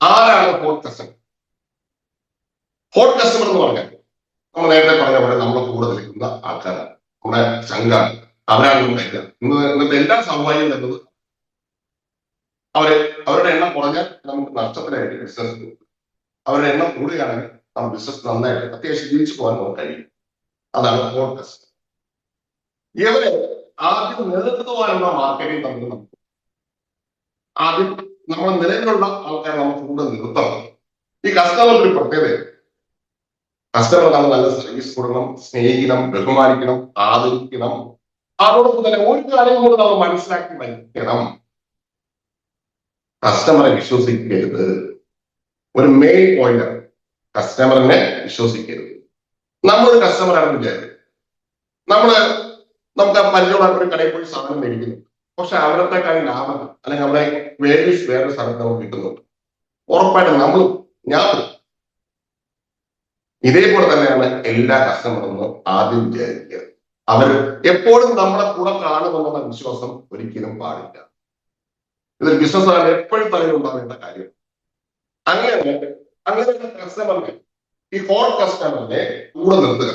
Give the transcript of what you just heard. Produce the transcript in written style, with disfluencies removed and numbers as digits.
ആരാണ് hot customer? Hot customer എന്ന് പറഞ്ഞാൽ നമ്മൾ നേരത്തെ പറഞ്ഞ പോലെ നമ്മളെ കൂടെ നിൽക്കുന്ന ആൾക്കാരാണ്, നമ്മുടെ ചങ്കാണ്, അവരാണ് നമ്മുടെ ഇന്നത്തെ എല്ലാ സൗഭാഗ്യം തരുന്നത്. അവരുടെ എണ്ണം കുറഞ്ഞാൽ നമുക്ക് നഷ്ടത്തിലായിരിക്കും ബിസിനസ്. അവരുടെ എണ്ണം കൂടുകയാണെങ്കിൽ നമ്മുടെ ബിസിനസ് നന്നായിട്ട് അത്യാവശ്യം ജീവിച്ചു പോകാൻ നമുക്ക് കഴിയും. അതാണ് ഹോട്ട് കസ്റ്റമർ. ഇവരെ ആദ്യം നിലനിർത്തുവാനുള്ള മാർക്കറ്റിംഗ് നമുക്ക് ആദ്യം നമ്മുടെ നിലവിലുള്ള ആൾക്കാരെ നമുക്ക് കൂടെ നിർത്തണം. ഈ കസ്റ്റമർക്ക് ഒരു പ്രത്യേകത, കസ്റ്റമർ നമ്മൾ നല്ല സർവീസ് കൊടുക്കണം, സ്നേഹിക്കണം, ബഹുമാനിക്കണം, ആദരിക്കണം. അതോടൊപ്പം തന്നെ ഒരു കാര്യം കൂടെ നമ്മൾ മനസ്സിലാക്കി വയ്ക്കണം, കസ്റ്റമറെ വിശ്വസിക്കരുത്. ഒരു മെയിൻ പോയിന്റ്, കസ്റ്റമറിനെ വിശ്വസിക്കരുത്. നമ്മളൊരു കസ്റ്റമറാണെന്ന് വിചാരിക്കും, നമുക്ക് പരിചയമുള്ള ഒരു കടയിൽ പോയി സാധനം മേടിക്കുന്നു, പക്ഷെ അവരത്തെ കാര്യം ലാഭം അല്ലെങ്കിൽ നമ്മുടെ വേരിയസ് വേറെ സ്ഥലത്ത് നമ്മൾ കിട്ടുന്നുണ്ട്, ഉറപ്പായിട്ടും ഞാൻ ഇതേപോലെ തന്നെയാണ് എല്ലാ കസ്റ്റമറെന്ന് ആദ്യം വിചാരിക്കുക. അവർ എപ്പോഴും നമ്മുടെ കൂടെ കാണുമെന്നുള്ള വിശ്വാസം ഒരിക്കലും പാടില്ല. ഇതൊരു ബിസിനസ്സാണ്, എപ്പോഴും തലയിലുണ്ടാവേണ്ട കാര്യം. അങ്ങനെ കസ്റ്റമറിനെ, ഈ ഹോട്ട് കസ്റ്റമറിനെ കൂടെ നിർത്തുക.